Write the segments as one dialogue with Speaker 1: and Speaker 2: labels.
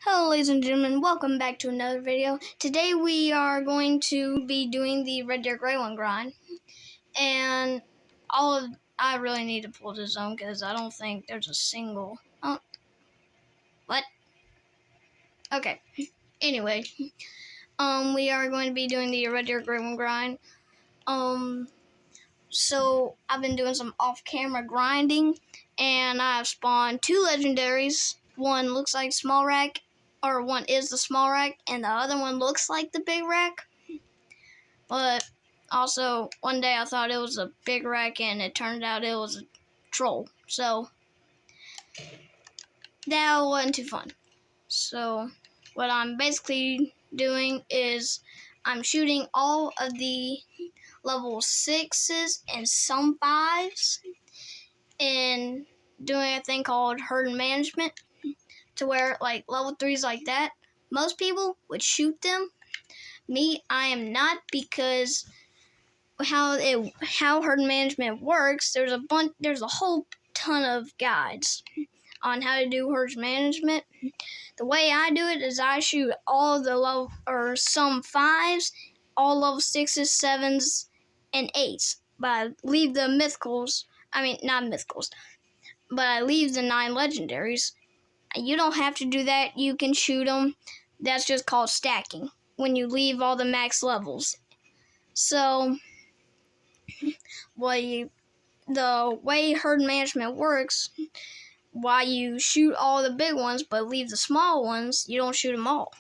Speaker 1: Hello ladies and gentlemen, welcome back to another video. Today we are going to be doing the Red Deer Grey One grind. And I really need to pull this zone because I don't think there's a single... Oh. What? Okay. Anyway. We are going to be doing the Red Deer Grey One grind. So I've been doing some off-camera grinding. And I've spawned 2 legendaries. One looks like small rack. Or one is the small rack, and the other one looks like the big rack. But also, one day I thought it was a big rack, and it turned out it was a troll. So, that wasn't too fun. So, what I'm basically doing is I'm shooting all of the level 6s and some 5s, and doing a thing called herd management. To where, like, level 3s like that, most people would shoot them. Me, I am not, because how herd management works, there's a whole ton of guides on how to do herd management. The way I do it is I shoot all the level, or some 5s, all level 6s, 7s, and 8s. But I leave the mythicals, not mythicals, but I leave the 9 legendaries. You don't have to do that. You can shoot them. That's just called stacking when you leave all the max levels. So, the way herd management works, while you shoot all the big ones but leave the small ones, you don't shoot them all,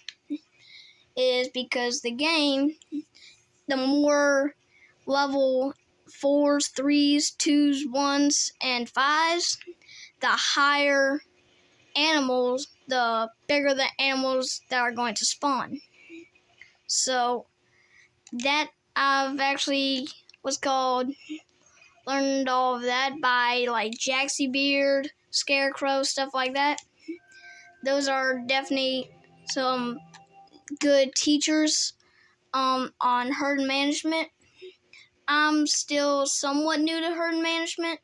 Speaker 1: is because the game, the more level 4s, 3s, 2s, 1s, and 5s, the higher animals, the bigger the animals that are going to spawn. So that I've actually learned all of that by like Jaxie Beard, Scarecrow, stuff like that. Those are definitely some good teachers on herd management. I'm still somewhat new to herd management.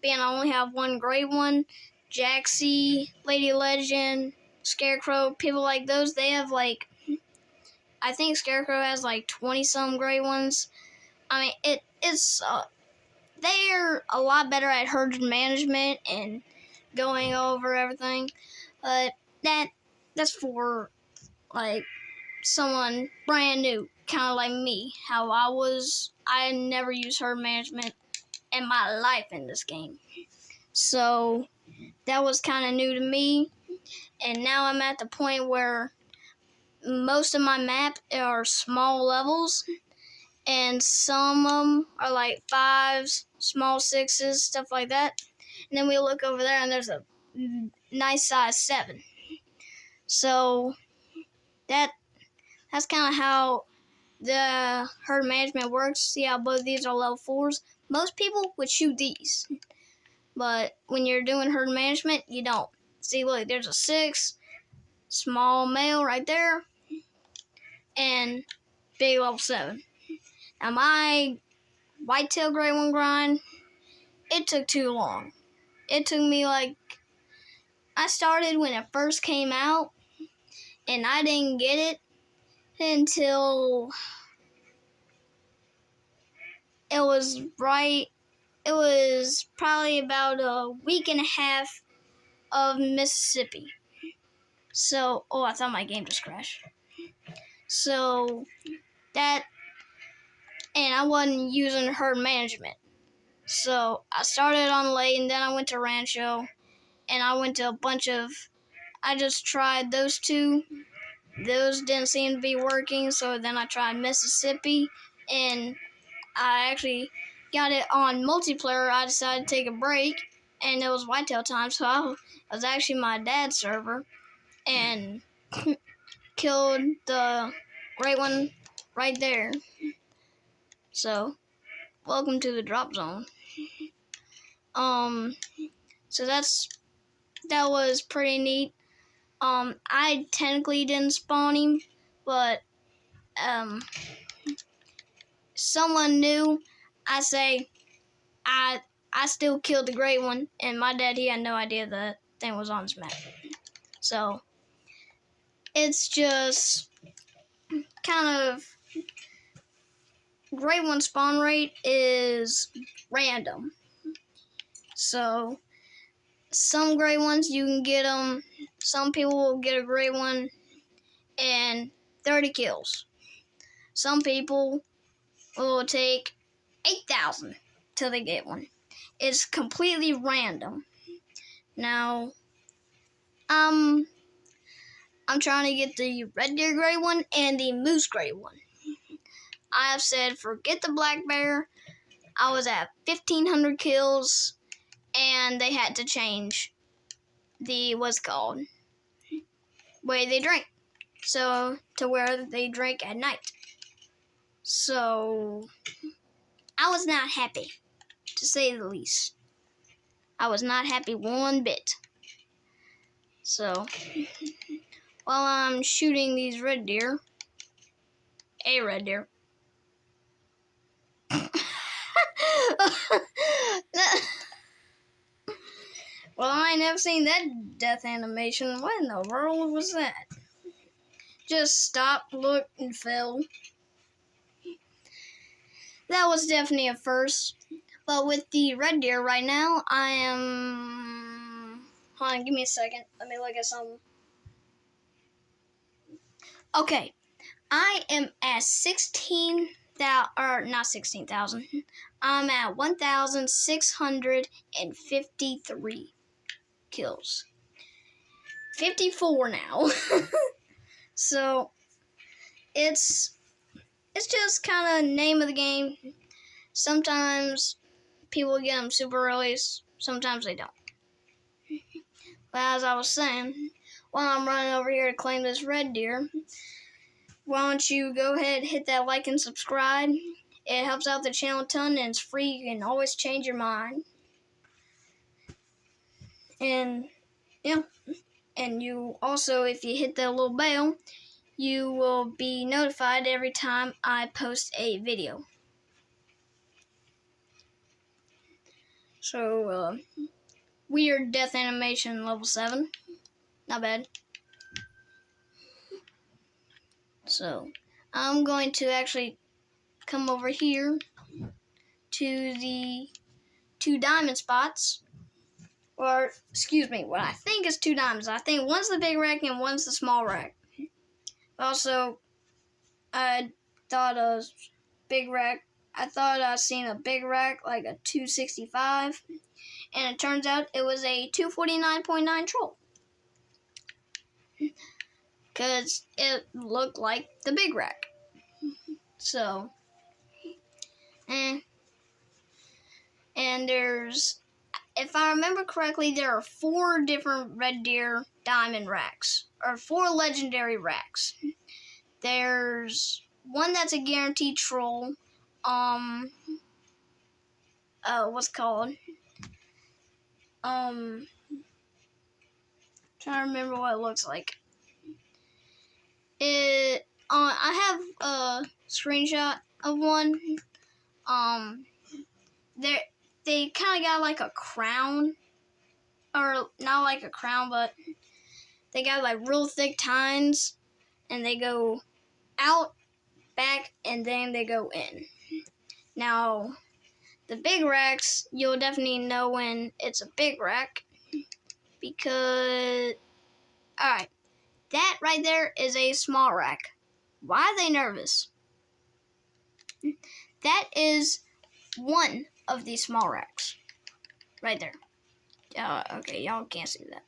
Speaker 1: Being I only have one great one. Jaxie, Lady Legend, Scarecrow, people like those, they have like, I think Scarecrow has like 20-some great ones. They're a lot better at herd management and going over everything. But that's for like someone brand new, kind of like me. How I never used herd management in my life in this game. So that was kind of new to me, and now I'm at the point where most of my map are small levels, and some of them are like 5s, small 6s, stuff like that. And then we look over there, and there's a nice size 7. So that's kind of how the herd management works. See how both these are level 4s? Most people would shoot these. But when you're doing herd management, you don't. See, look, there's a 6, small male right there, and big level 7. Now, my whitetail Grey One grind, it took too long. It took me I started when it first came out, and I didn't get it until it was probably about a week and a half of Mississippi. So, I thought my game just crashed. So, and I wasn't using herd management. So, I started on late, and then I went to Rancho, and I went to I just tried those 2. Those didn't seem to be working, so then I tried Mississippi, and I actually got it on multiplayer. I decided to take a break, and it was whitetail time, so it was actually my dad's server, and killed the great one right there. So, welcome to the drop zone. So that was pretty neat. I technically didn't spawn him, but someone knew. I still killed the great one, and my dad, he had no idea the thing was on his map. So it's just kind of grade 1 spawn rate is random. So some grade 1s you can get them. Some people will get a grade 1 and 30 kills. Some people will take 8,000 till they get one. It's completely random. Now, I'm trying to get the red deer grade 1 and the moose grade 1. I have said forget the black bear. I was at 1,500 kills, and they had to change the what's called way they drink, so to where they drink at night. So I was not happy, to say the least. I was not happy one bit. So while I'm shooting these red deer, a red deer. Well, I ain't never seen that death animation. What in the world was that? Just stopped, looked, and fell. That was definitely a first. But with the red deer right now, I am... Hold on, give me a second. Let me look at something. Okay, I am at 16,000, or not 16,000. I'm at 1,653 kills. 54 now. So it's just kind of name of the game. Sometimes people get them super early, sometimes they don't. But as I was saying, while I'm running over here to claim this red deer, why don't you go ahead, hit that like and subscribe. It helps out the channel a ton, and it's free. You can always change your mind. And yeah, and you also, if you hit that little bell, you will be notified every time I post a video. So, weird death animation level 7. Not bad. So, I'm going to actually come over here to the 2 diamond spots. Or, excuse me, what I think is 2 diamonds. I think one's the big rack and one's the small rack. Also, I thought a big rack, I thought I seen a big rack, like a 265. And it turns out it was a 249.9 troll. Because it looked like the big rack. So, and there's, if I remember correctly, there are 4 different red deer diamond racks, or 4 legendary racks. There's one that's a guaranteed troll. What's it called? Trying to remember what it looks like. I have a screenshot of one. They kind of got like a crown, or not like a crown, but they got like real thick tines, and they go out, back, and then they go in. Now, the big racks, you'll definitely know when it's a big rack, because, alright, that right there is a small rack. Why are they nervous? That is one of these small racks. Right there. Okay, y'all can't see that.